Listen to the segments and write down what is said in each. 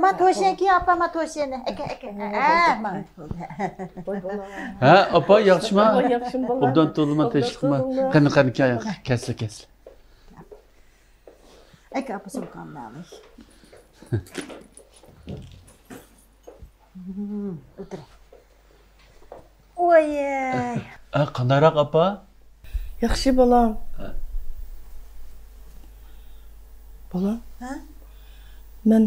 Ama toşen ki yapama toşeni. Ha, apa yaxshimi? Yaxshim bola. Obdan to'lima teshikma. Qani kesli. Eke apa sulkan nami. Otur. Oy. Qandaroq apa? Yaxshi bolam. Bolam. Ha? Men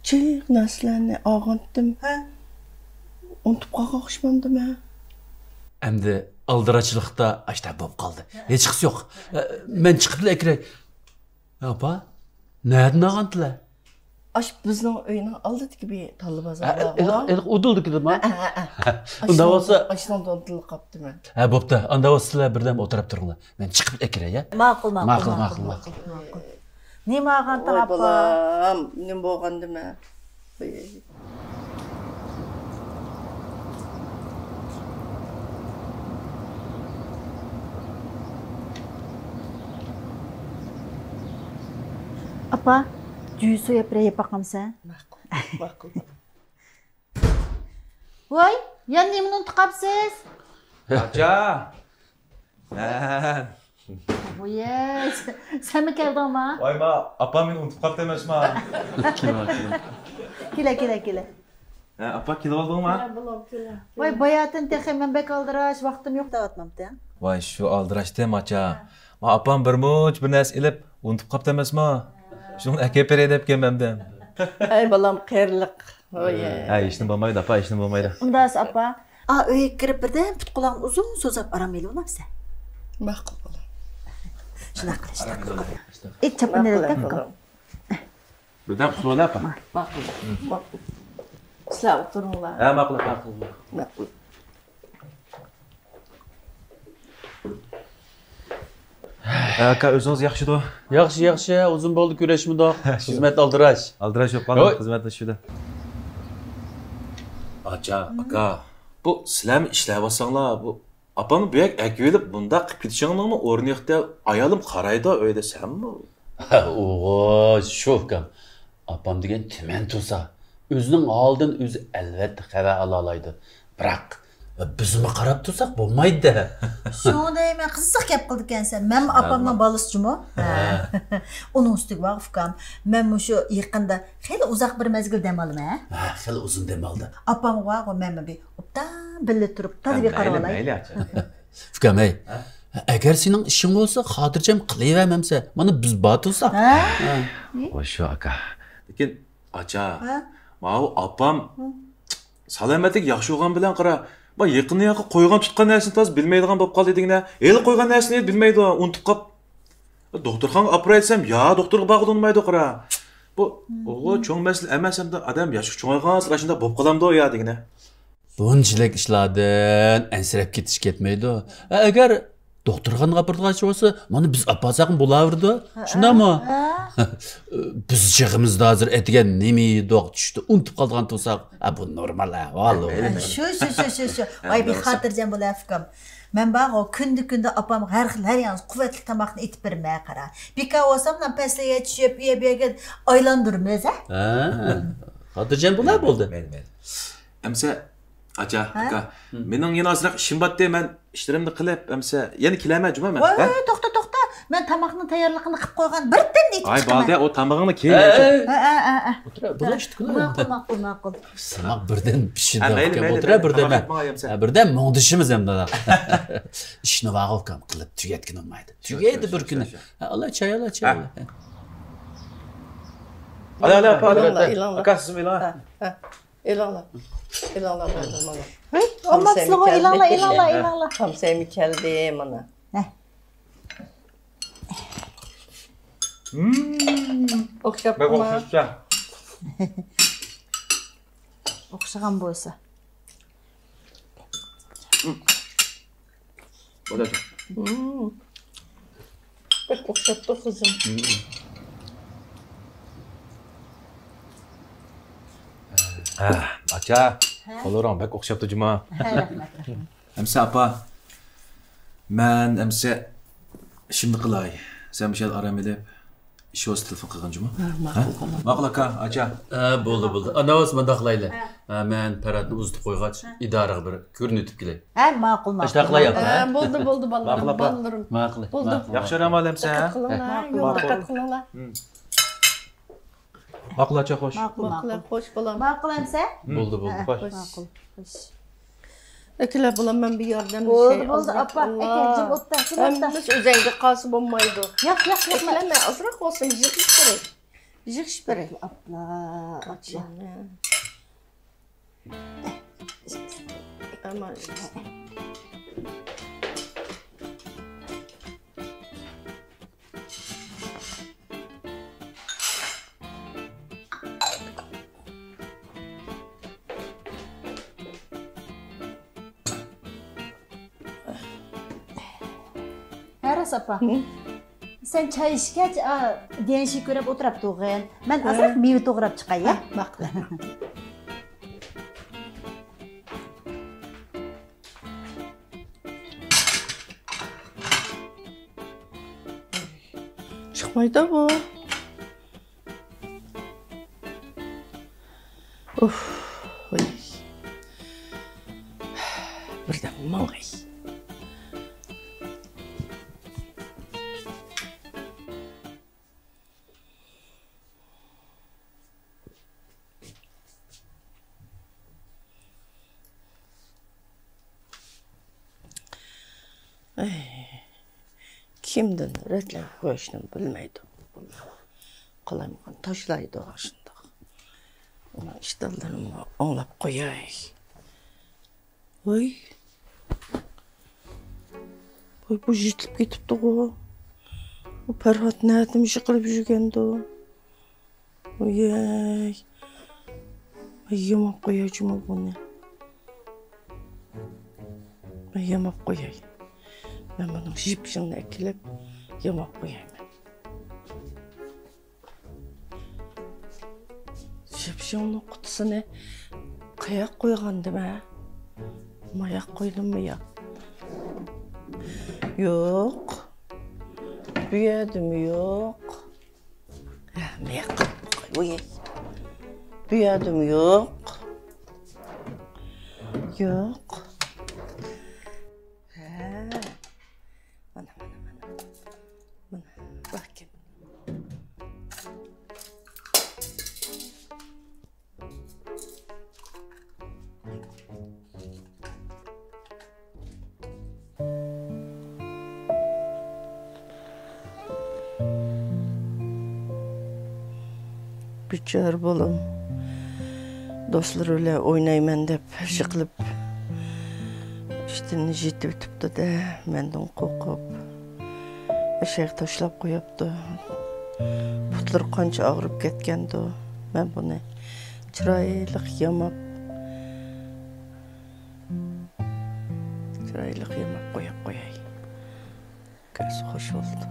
chiq narsalarni og'antdim. Ha? Unutib qolmoqchimdimi? Endi aldirachilikda ashta bo'lib qoldi. Hech qis yo'q. Men chiqiblar kiray. Apa? Nereden ağantılar? Aş bizning uyning oldidagi bir talla bozorlar. Eliq udildikmi? Unda bo'lsa, ashdan o'tilib qopdimi? Ha, bo'pti. Unda bo'lsa sizlar birdan o'tirib turinglar. Men chiqib kiray, ya. Ma'qul. Nima ağantı Voy apa? bolam, nima bo'lgandimi? Apa? Juice yapıp bakamsan? Ma'qul. Voy, yan nimani unutib qolibsiz? Acha. Voy, sen mi keldingmi? Voy, ma, apam meni unutib qolibdi emasmi? Kela. Ha, apa kelib oldingmi? Voy, bayatın texi men bek aldirash vaqtim yo'q deyapmamda. Voy, shu aldirashdim, acha. Ma apam bir narsa ilib unutib qolibdi emasmi? Şunu aka beray deb kelmamdan. Ay bolam, xayrliq. Voy. Ha, ishni bo'lmaydi, apa, ishni bo'lmaydi. Undas apa? Uyga kirib birdan put quloqni uzun so'zab aramayli bo'lamsan. Ma'qul bolam. Shuna qilish. Chapini bolam. Birdan quloqlar, apa? Ma'qul. Sizlar o'tiringlar. Ha, ma'qul. Ma'qul. Aka, o'zingiz yaxshi-da? Yaxshi, uzun bo'ldi kurashmidoq. Xizmat aldirash. Aldirash yo'q qoldi, xizmat ishida. Acha, aka, bu sizlarmi ishlayapsanglar? Bu apamni bu yak akilib bunda qilib ketishinglarmi? O'rniqda ayolim qaraydi, uyda senmi? O'g'o, shofkam. Apam degan timan tursa, o'zining oldidan o'zi albatta xabar ola oladi. Biroq bizmi qarab tursak bo'lmaydi. Shundaymi qiziq gap qildi ekansan. Men opamning bolasichimi? Uning ustiga bor ukam. Men shu yaqinda xeyli uzoq bir mezgil dam oldim, Ha, xeyli uzun dam oldi. Opam bor, men bir obdan billa turib, tadbir qarab olay. Mayli, acha. Ukam, agar sening ishing bo'lsa, xotirjam qilavermamsa, mana biz botursak. Voy shu aka. Lekin acha, mana opam salomatlik yaxshi bo'lgan bilan qara. Ba yaqinni yoqqa qo'ygan tutgan narsani toz bilmaydigan bo'lib qoldi degina. El qo'ygan narsani bilmaydi, unutib qolib. Doktorxonaga olib aytsam, "Ya, doktorga borib unutmaydi qara." Bu o'g'li cho'ng masala emas, hamda odam yoshi cho'ngaygan shunda bo'lib qolamdi ya degina. Bunchalik ishlardan ansirab ketish ketmaydi. Agar doktorxonaga bordirg'achi bo'lsa, mana biz apasaqim bo'laverdi. Shundami? Biz chig'imizda hozir aytgan nima do'q tushdi, unutib qolgan tursak, bu normal ahvol. Shu. Voy, bir xotirjam bo'lar ukam. Men bor, kunda opam har xil har yangi quvvatli tomoqni etib bermay qara. Bika olsamdan paslaga tushib, yerga aylandirmaymiz, Ha. Xotirjam bo'lar bo'ldi. Mayli. Amsa acha, aka, mening yana ozroq ishim bor-da, men ishlarimni qilib, amsa, yana kelaman juma men. Voy, to'xta. Men tamoqning tayyorligini qilib qo'ygan birdan netib Ay, chiqaman. balda o tamog'ini keyin. O'tira, bo'lishdi-ku. Ma'qul. Samoq birdan pishidi. Mayli. O'tira birdan. Birdan mongdishimiz ham da. Ishni vaqoqam qilib tugatgin olmaydi. Tugaydi bir kuni. Alloh chay. Ala, aka siz bilan. Elanglar mana. Olmaz slovo ilanglar. Kamsaymi keldi mana. O'xshabmi? O'xshagan bo'lsa. Bo'ladi. Bak o'xshabdi qizim. Acha, qo'laring bak o'xshabdi juma. Amsa apa. Men amsa ishimni qilay. Sen bir şey aram edip ish olsa telefon qilganjimi? Ma'qul aka, acha. Bo'ldi. Ana o'z mandaqlaylar. Men Paratni uzitib qo'yg'ach, idoraga bir ko'rinib kelay. Ha, ma'qul. Ishtaqlay yo'q. Bo'ldi bolalarım. Ma'qul. Bo'ldi. Yaxshi ramal hamsa. Diqqat qilinglar. Ma'qul acha, xo'sh. Ma'qul, xo'sh bolam. Ma'qul hamsa? Bo'ldi. Ma'qul. Ekile bulan ben bir yardım Bo'ldi, apa. Ekelcim o'tda, Hemmimiz özenge kalsı olmaydı. Yo'q. Ekleme azrak olsun, yıkış berek. Yıkış berek. Apla. Ama Aras apa? Sen çay içkach, denişi ko'rib o'tirib to'g'in. Men azroq meva to'g'rab chiqay, ya? Ma'qul. Çıkmaydı bu. Of. Oy. Birden mangay. Kimden öğretmen koyuşunu bilmeydi. Kolaymıkan taşlaydı o aşında. Ona iştahlarımı anlap koyay. Oy. Bu jitlip gitipti o. O Ferhat nerede şıkılıp жүргенді o. Oyay. Yemap koyacağım o bunu. Yemap koyay. Ben bunun jipşini ekilip yemap koyayım. Jipşinin kutusunu kayak koygandım ha. Mayak koydum mu ya? Yok. Büyüdüm yok. Mayak koy. Büyüdüm yok. Yok. Bana bakayım. Biçar bolum. Dostlar öyle oynayman dep şıkılıp iştini жетіп bitipti de menden qo'rqib eshak tashlab qo'yibdi. Putlar qancha og'rib ketgandi. Men buni chiroyli yamab qo'yib qo'yay. Ko'zi xush bo'ldi.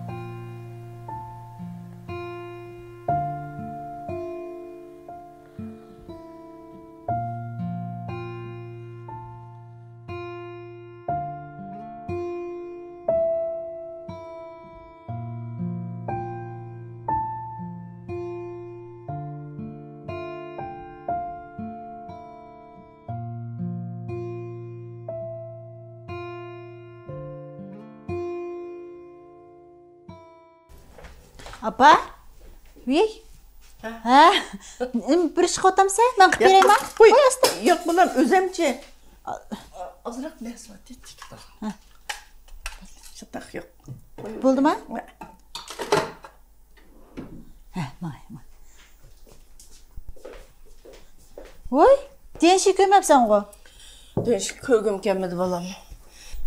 Apa? Uy? Ha? Bir ish qotamsa, men qilib beraymi? Qo'y, yo'q bulan o'zimcha. Ozroq nasvat etdik. Shataq yo'q. Bo'ldimi? Ha, may. Voy, denshi ko'mabsan-ku. Denshi ko'gim kelmadi bolam.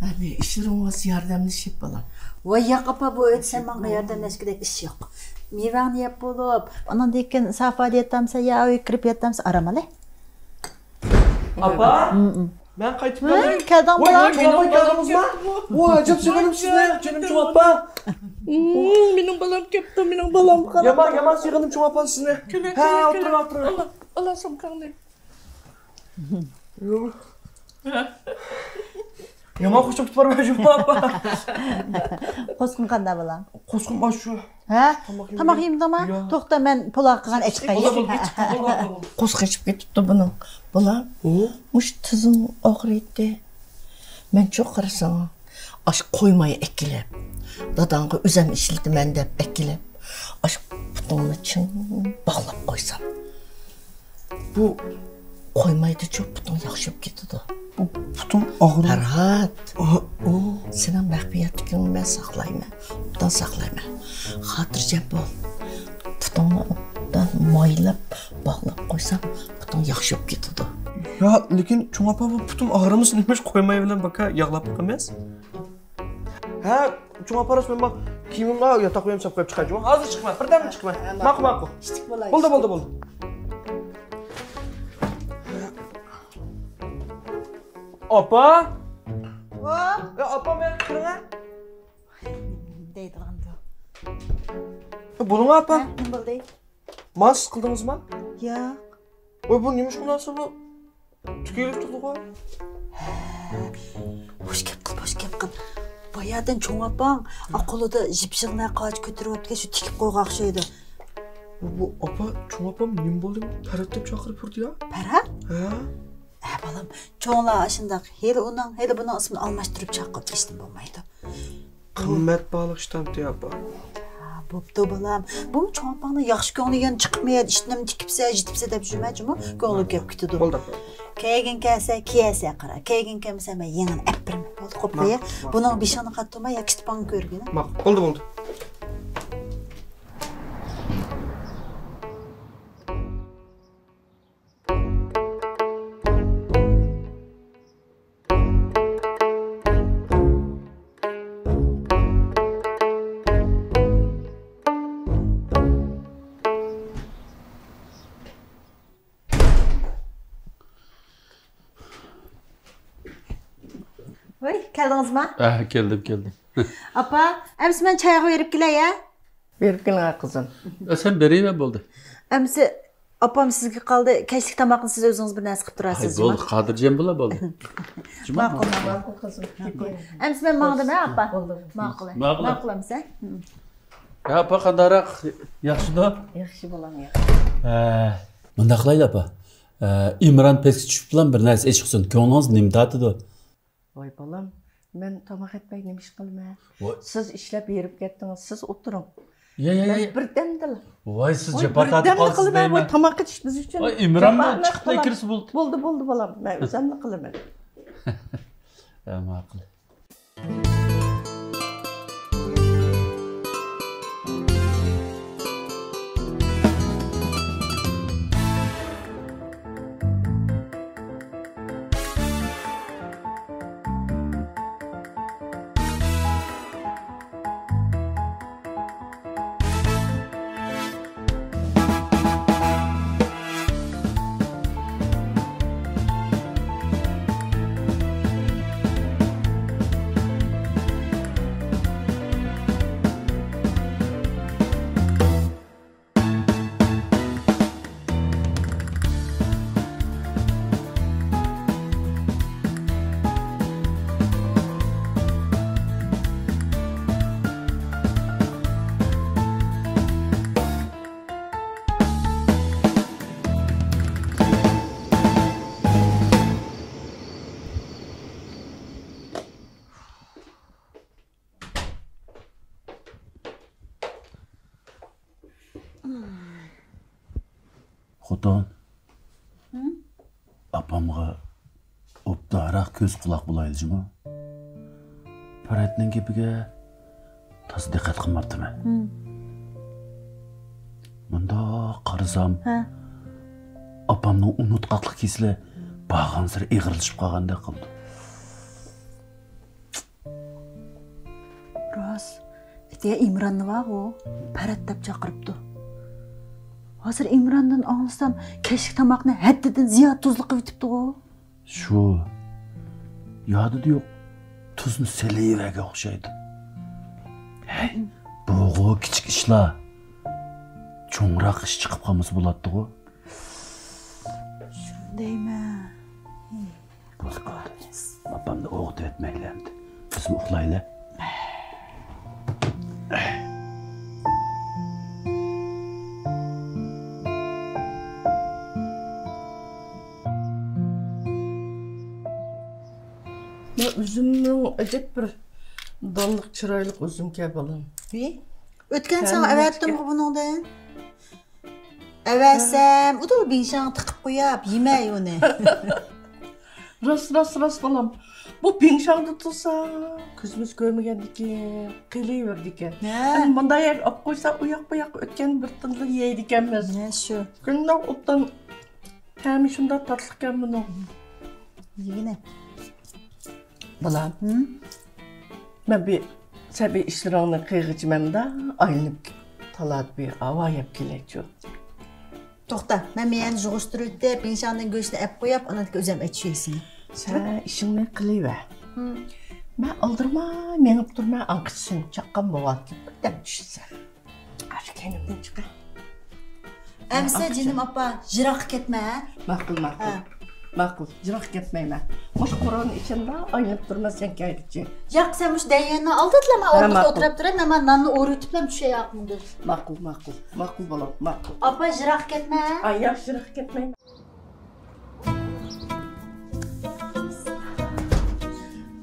Abi ishlarim var yardımlaşıp balam. Voy, yo'q apa, bu sen menga yordamlashgidek ish yo'q. Mevani yeb bo'lib, ondan keyin safada yatamsa, yo kirib yatamsa aramala. Apa? Ben qaytib keldim. Kelding bolam. Voy, keldingizmi? Voy, ajab sevinim sizni. Canım apa? Benim balam kepti, benim balam qara. Yaman sevinim apa sizni. Ha, oturing. Allah sumkangni. Yaman hoşum tutar mı Cuma apa? Qo'sqin qanday bo'lam? Qo'sqin bor shu. Ha? Tomoq Tomoq yeyimdimi? To'xta, men puloq qilgan ichqay. Qo'z qechib ketibdi buning. Bolam, mush tizim og'riydi. Men cho'q qarasam, ash qo'ymay ekkilib. Dadangga o'zim ishildiman deb ekkilib. Ash putumni chin bog'lab qo'ysam. Bu qo'ymaydi cho'q putum yaxshib ketadi. Bu putum og'rir. Farhat. Senin mahfiyatligini men saqlayman. Bundan saqlayman. Xotirjam bo'l. Putumni dan moylab bog'lab qo'ysam, putum yaxshib ketadi. Ya lekin Cuma apa bu putum ağrımasın demiş koymaya bilen baka yağlap emas. Ha, Cuma parası ben bak kiyimimle yatak uyum sap koyup çıkacağım. Hazır çıkma, birden mi çıkma? Mak. Buldu. Apa? Ya apa ben kırına? Deydi qandı. Bunun apa? Kim bo'ldi? Mas kıldınız mı? Yo'q. Oy bu neymiş bu nasıl bu? Tükürük tuttu koy. Boş gap qil. Boyadan cho'ng opang qo'lida jipshig'na qoch ko'tarib o'tgan shu tikib qo'ygan o'xshaydi. Bu apa, Cuma apam neyim oldu? Ferhat deb chaqirib turdu ya. Farhat? Ha? Balam, cho'nglar shundoq heli uning, heli buning ismini almashtirib chaqirib ishtim bo'lmaydi. Qimmat baliq shtamti apa. Bo'pti balam. Bu cho'ng opangni yaxshi ko'ngligan chiqmaydi, ishnim tikibsa, jitibsa deb yurmajimi? Ko'ngli kelib ketadi. Bo'ldi. Keyin kelsa, kiyasa qara. Keyin kelmasa men yengini appirma. Bo'ldi, qo'paya. Buning beshini qattima ya kitpon ko'rgin. Mak, bo'ldi. Voy, keldingizmi? Keldim. Apa, amsi men choy qo'yib kelay ya. Berib kelin qizim. Sen beriver bo'ldi. Amsi opam sizga qoldi. Kechlik tomoqni siz o'zingiz bir narsa qilib turasiz. Bo'ldi, Qodirjon bo'ldi. Ma'qul qizim. Amsi men maqdimmi, apa? Ma'qul. Ma'qulamsan? Ya apa qandaroq yaxshida? Yaxshi bo'lam ya. Bunda qilayli apa. İmran pesk'i tushib bilan bir narsa eshitsin. Ko'nglingiz nimdatidi? Voy bolam, men tomoq etmay nima ish qilman? Siz ishlab berib ketdingiz, siz o'tiring. Ya. Birdamdil. Voy siz japatatib qolsiz deyman. Voy tomoq etish biz uchun. Voy Imron chiqib kirsa bo'ldi. Bo'ldi bolam, men o'zimni qilaman. Ma'qul. Xotin. Apamga obdaroq ko'z quloq bo'laylikmi? Farhatning gapiga to'g'ri diqqat qilmabdiman. Bunda qarasam, apamning unutqoqlik kesli bag'an sir eg'rilishib qolgandek qildi. Rost. Itiga Imronni va Farhat deb chaqiribdi. Hozir Imrondan anlasam, kechki tomoqni haddidan ziyod tuzli qilib yutibdi-ku. Shu. Yodida yo'q. Tuzni selevaga o'xshaydi. Hey, bu kichik ishlar. Cho'ngroq ish chiqib qolmasa bo'ladi-ku. Shundaymi? Babamni o'g'itib etmaylardi. Biz uxlaylar. Üzümün acayip bir donluk çıraylık üzüm kebalım. Ötken sana evettim bu bunundan. Evetsem, o da bir şan tıkıp koyup yemeği onu. Rast balam. Bu pingshandı tutsa, kızımız görmegendik ki, kıyılıverdik ki. Ne? Bunda yer ap koysa uyak ötken bir tınlı yeydik emez. Ne şu? Günde ottan hem şunda tatlıkken bunu. Yine. Balam. Ben bir sebi işlerini kıyıcımım da ayınıp talat bir hava yap kileciyor. Toxta, ben meyeni joğuşturup da bir şanın göğsüne ep koyup ona özüm etçiyesin. Sen işini kılıver. Ben aldırma, menip durma, ankısın, çakkan boğat gibi dem düşsen. Aşk kendimden çıkar. Emse canım apa, jırak ketme ha? Makul, jırak gitmeyme. Hoş Kur'an içinde ayınıp durma sen kaydıkçı. Yak sen muş denyenini aldıtlama, orada oturup duran ama nanlı orutup bir şey yapmıdır. Makul balam, makul. Apa jırak ketme ha? Ay yak jırak gitmeyme.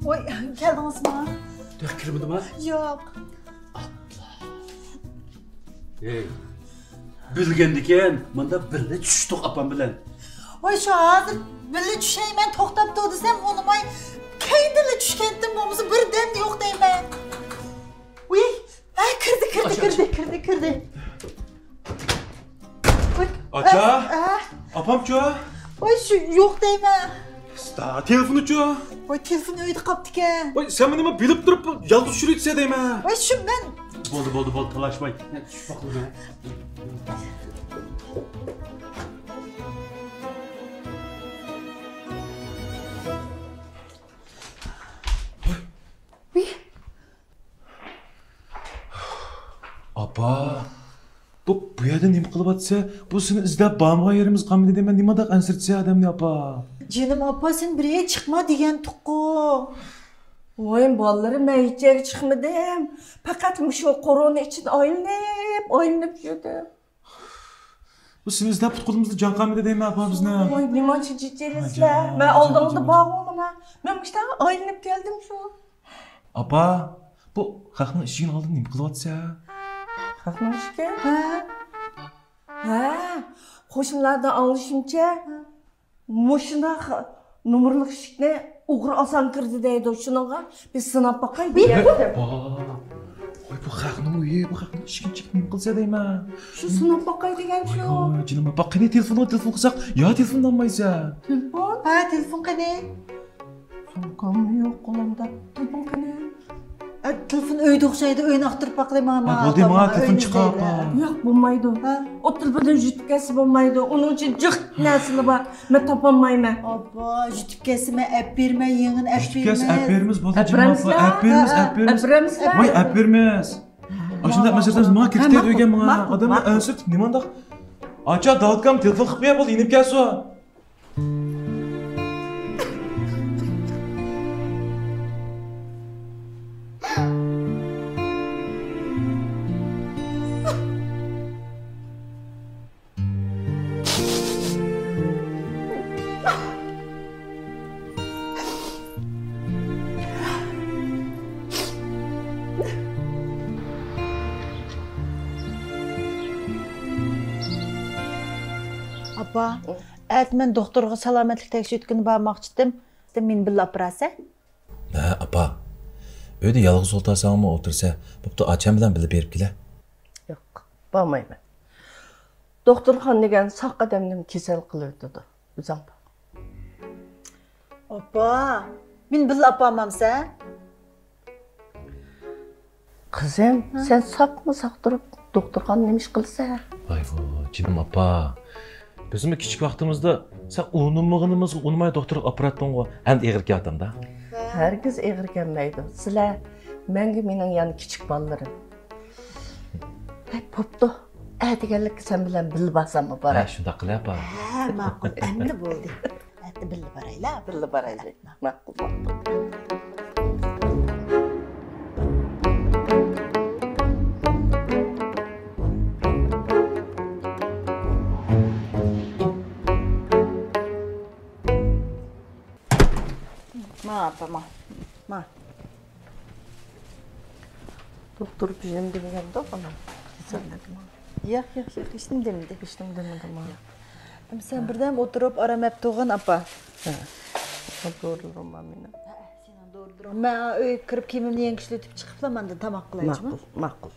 Oy, geldiniz mi? Kirmidi mi? Yok. Hey. Bilgendiken, manda birle tushdik apam bilan. Oy şu hazır birli düşeyim ben toxtab doğdu desem onu may keydili düşkentdim bomuzu bir dem yok deymen. Uy, ay kırdı. Aça. Apam ço. Oy şu yok deymen. Sta telefonu ço. Oy telefon öydü kaptı ki. Oy sen beni bilip durup yalnız şuraya deyme. Oy şu ben. Bo'ldi, talashmay. Tushib baqilma. Apa. Bu yerda nima qilyapsa, bu seni izlab bağımğa yerimiz qamidi demen nimada ansirtsa adamni apa. Canım apa sen bireye çıkma diyen tukku. Oyun balları ben hiç yere çıkmadım. Fakat şu korona için ayınıp yürüdüm. Bu seni izlab tutqulimizni jon qamidi deyman apa bizni. Oy limonchi jijjelisler. Ben aldı bağım ona. Ben işte ayınıp geldim şu. Apa, bu haqni ishini oldin nima qilyapsa? Haqni ishga? Ha. Qo'shnilardan anglashimcha, mushuna nomerlik ishni o'g'ri olsan kirdi deydi. Shunaqa biz sinab boqay deyapti. Oy bu haqni uyi, bu haqni ishini chek nima qilsa deyman. Shu sinab boqay degan shu. Oy, jinim apa, qani telefon qilsak, yo telefondan olmaysa. Telefon? Ha telefon qani? Sumkam yo'q qo'limda. Telefon qani? Telefon öydü oxşaydı, öyün axtırıp baqlayma ama. Bo'ldi, menga telefon chiqib. Yo'q, bo'lmaydi. O telefondan jutkasi bo'lmaydi. Uning uchun jiq narsani bor. Men topolmayman. Abba, jutib kesime ep berme, yengin ep berme. Kes app berimiz bo'ldi, jinim apa. App berimiz. Voy, app berimiz. Ashunda masaladan menga kirib o'ygan menga odamlar ansirt nimanda? Acha dalkam telefon qilib qo'ya bo'ldi, inib kelsa. Abba, men doktorga salomatlik tekshirtgani bormoqchidim. Men billa operatsiya. Ha, apa. Uyda yolg'iz o'tirsangmi o'tirsa, bo'pti, acham bilan bilib berib kela. Yo'q, bormayman. Doktorxon degan saq odamni kasal qiladi. O'zing bor. Abba, men billa opamamsa? Qizim, sen saqmi saq turib doktorxon nima ish qilsa? Voy, jinim apa. Bizim küçük vaktimizde sen unumağınımızı unumay doktorluk aparattın o. Hem de eğir kağıtım da. Herkes eğir gelmeydi. Sizler, menge menin yani küçük ballarım. Poptu. Deganlik sen bilen bilib basam mı bari? Ha, şunda qilib apa. Ha, ma'qul. Endi bo'ldi. birga baraylar. Birli baraylik. Ma'qul, ma'qul. Ma, tamam. Ma. Doktor bizim demegende bana. Sen dedim. Yo'q, hech nima demadi. Hech nima demadim. Sen birdan o'tirib aramab turgan apa? Doğrularım meni. Sen doğrudur. Men uyga kirib kiyimimni yengishlatib chiqibman-da tamoq qilaychimi? Ma'qul, ma'qul.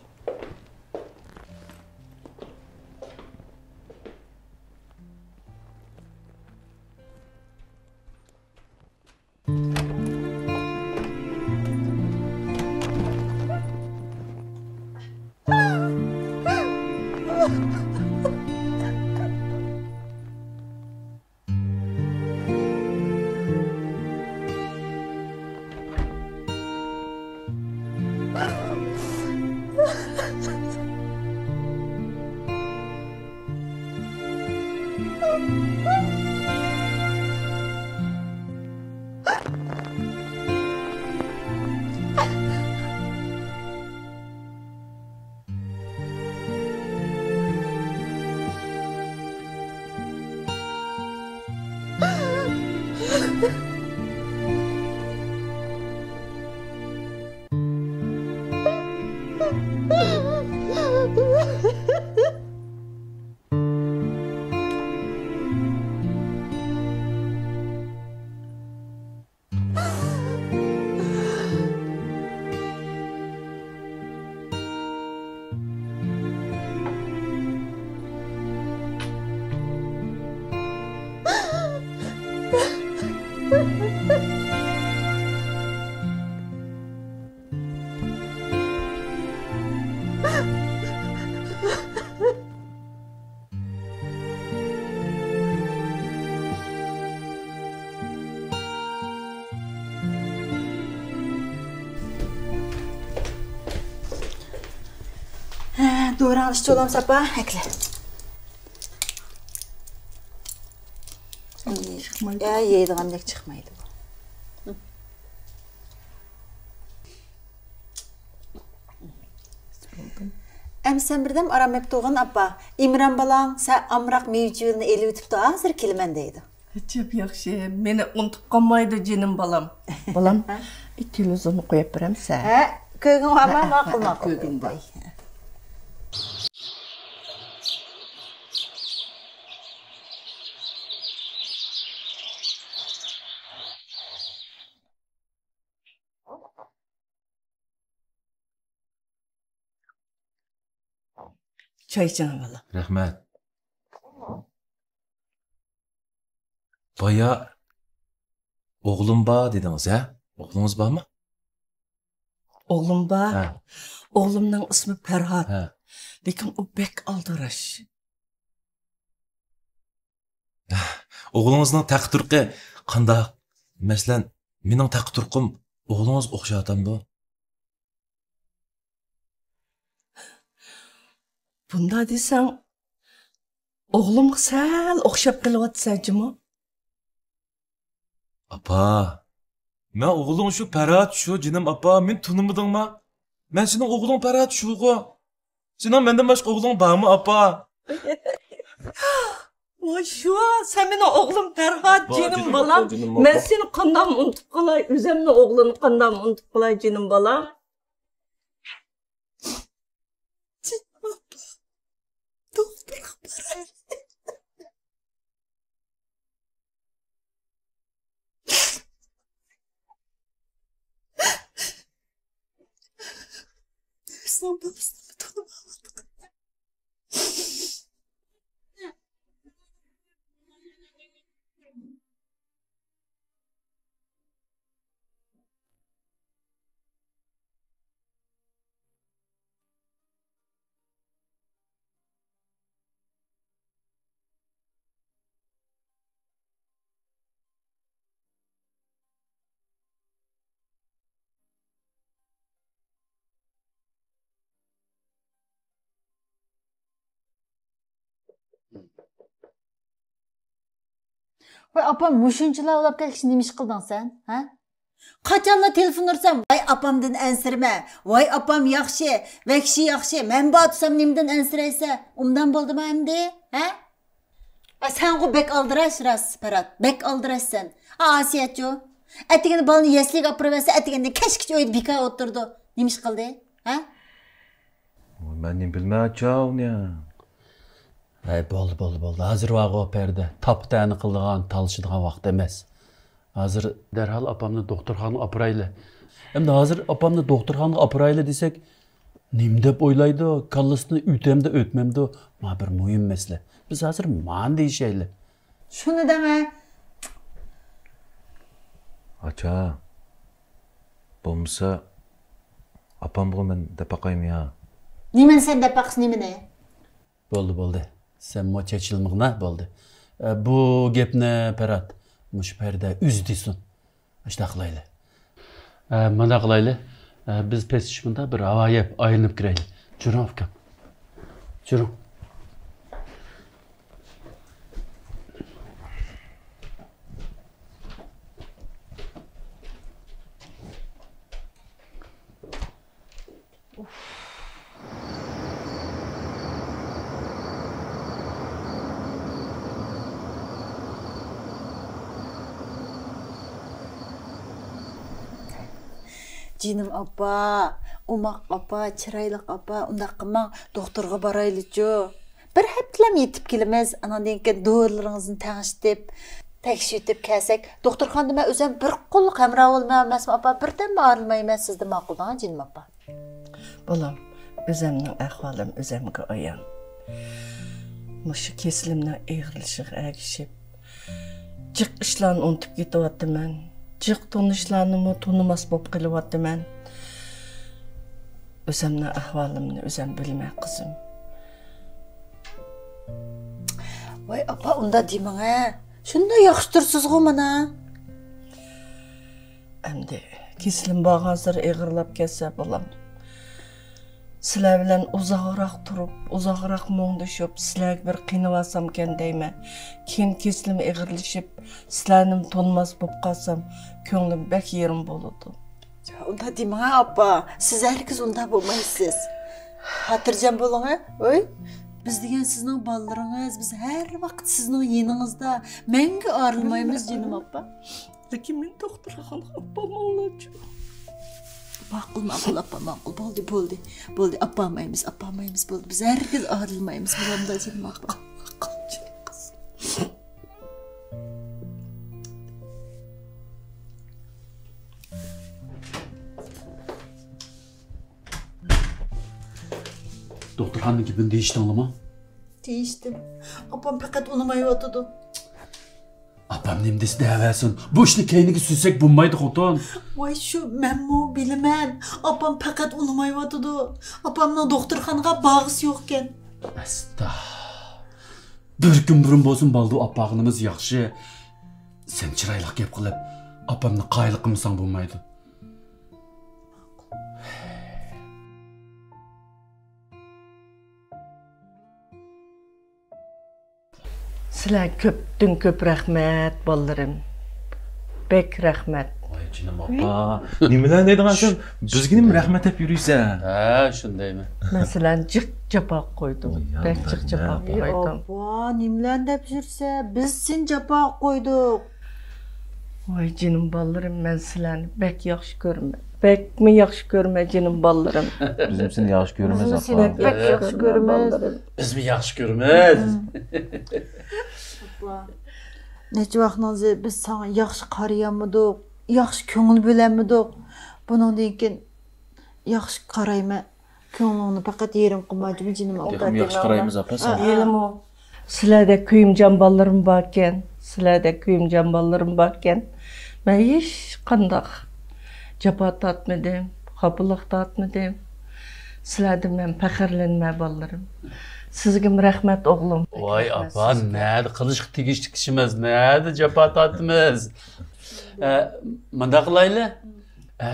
Doğran işçi olam sapa, ekle. Ya yeydiğimdek çıkmaydı bu. Sen birden aramep doğan apa. İmran balan sen amrak mevcudunu eli ötüp hazır kelimen deydi. Çok yaxşı. Meni unutup kalmaydı canım balam. Balam, televizyonu koyup verem sen. Köygün ama maqul. Köygünde. Çay içene balam. Rahmat. Baya oğlum ba dediniz ha? Oğlunuz var mı? Oğlum var. Ha. Oğlumның ismi Ferhat. Ha. Lekin o bek aldıraş. Oğlunuzning taqdirqi qandaq? Masalan, mening taqdirqim oğlunuz o'xshatam bu. Bunda desang, oğlumga sal o'xshab qelyapsan-jimi? Apa, men o'g'ling shu Farhat shu jinim apa, men tunimidingmi? Men sening o'g'ling Farhat shu-ku. Sening mendan boshqa o'g'ling bormi apa? Şu sen benim oğlum Ferhat Ba, canım canım balam. baba, canım Ben baba. seni kandan unutup kalay. Üzemli oğlunu kandan unutup kalay canım balam. Doktor para. Sen babasını tanımamadın. Vay apam muşunçular olap kelişini neymiş kıldın sen? Ha? Kaçanla telefon ursam, vay apamdan ensirme, vay apam yaxşı, vekşi yaxşı, men batsam nimden ensireyse, umdan buldu mu emdi? Ha? Sen o bek aldıraş ras, Berat, bek aldıraş sen. Asiyetço. Etigini balını yeslik apırvese, etigini keşkiç oydu bika oturdu. Neymiş kıldı? Ha? Ben ne bilmem aça onu ya. Bo'ldi. Hozir vaqt o perde. Taptani qildigan, talishadigan vaqt emas. Hozir darhol opamni doktorxonaga opirayli. Endi hozir opamni doktorxonaga opirayli desak, nim deb o'ylaydi, kallasini o'tamda o'tmamdi. Ma bir muhim masala. Biz hozir man deyishayli. Şunu deme. Aça. Bo'lmasa opam bu men deb baqayım ya. Nimen sen de baqs nimene? Bo'ldi. Sen mo chechilmig'na bo'ldi. Bu gapni Berat, mush perda uzdisun. Ashta qilayli. Mana qilayli. Biz pesishmunda bir havoyib aylanib kirayli. Juring akam. Juring. Canım apa, umak apa, çıraylık apa, undaq qılmang, doktorga baraylıcı. Bir heptlem yetip kelimez, anan denken doğrularınızın tanıştip, tekşitip kelsek, doktorxanda men özüm bir qo'lliq hamroh olmayapman apa, birdan ağrılmayman sizde ma'quldan canım apa. Balam, özümün ahvalim özümge ayan. Muşu kesilimden eğrilişik ergişip, cık işlerini unutup gidiyordu men. Cık tonuşlarımı tonumas bop kılıvatdı men. Özümün ahvalimni özüm bilmey kızım. Vay apa, onda demang ha. Şunda yaxşıtırsız go mana. Endi kesilim bağı hazır eğirlap kelse balam. Sizler bilen uzağırak turup, uzağırak muğduşup, sizler bir qiynalasam ken deyme. Keyin kesilim eğirlişip, sizlernim tonmaz bop kalsam, könglim bek yerim boludu. Onda demang ha apa, siz herkes onda bolmaysız. Hatırjam bolun ha, oy. Biz degen sizning balalarınız, biz her vaqt sizning yeninizda, menge ayrılmaymiz canım apa. Lekin men doktorxonaga opam olacağım. Ma'qul apa, ma'qul. Bo'ldi. Apamaymiz, bo'ldi. Biz herkes ayrılmaymiz. Bulamda canım ma'qul. Doktorxonaga buni deyishdingmi? Deyishdim. Apam faqat unamayotdi. Apam nimdesi devesin. Bu işni keyniga sürsek bulmaydı xotin. Voy shu menmu bilaman. Apam faqat unamayotdi. Apamning doktorxonaga bag'isi yo'q ekan. Asta. Bir kun burun bo'lsin baldu apağınımız yaxshi. Sen chiroyli gap qilib, apamni qayli qilmasang bo'lmaydi. Sizler köptün köp rahmet balalarım. Bek rahmet. Voy jinim apa. Nimalar deydigan sen? Bizga nim rahmat deb yuriysan. Ha, shundaymi? Mesela cık capa koydum. Oy, Bek Allah cık capa ya. koydum. Apa, nimlen deb жүрсе, biz sen japa qo'ydik. Vay canım balalarım, ben sizlerni bek yaxşı görme. Bek mi yaxşı görme canım balalarım. Bizim seni yaxshi ko'ramiz Biz apa. seni bek yaxshi ko'ramiz. Biz mi yaxshi ko'ramiz? Necha vaqtdan biz sana yaxshi qarayammidik, yaxshi ko'ngil bo'lanmidik. Buningdan keyin yaxshi qarayman. Ko'nglingni faqat yerim qilmaydi, jinim apa. Yaxshi yaxshi qaraymiz apa sen. Diyelim o. Sizlerde kuyumcan balalarım varken, sizlerde kuyumcan balalarım varken, ben hiç kandak capa tatmadım, kapılık tatmadım. Sizlerde ben pəxərlənmə balalarım. Sizgim rahmet oğlum. Voy apa, nadi qilish tegishli kishimiz, nadi japa tatimiz. Manda qilayli.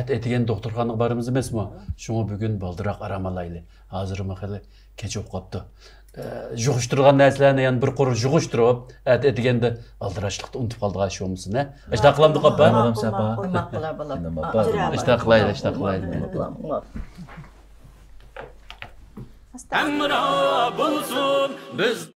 Etigen doktorxonaga boramiz emasmi? Shuni bugun baldiroq aramalayli. Hozir mahali kecha o'qib qolibdi. Yug'ishtirgan narsalarni yana bir qo'ri yug'ishtirib, deganda aldirashlikda unutib qoldigan shu bo'lsin, ha? Ishta qilamdi qapa? Qo'ymoqlar bolam. Ishta qilaydi. Amra bulsun biz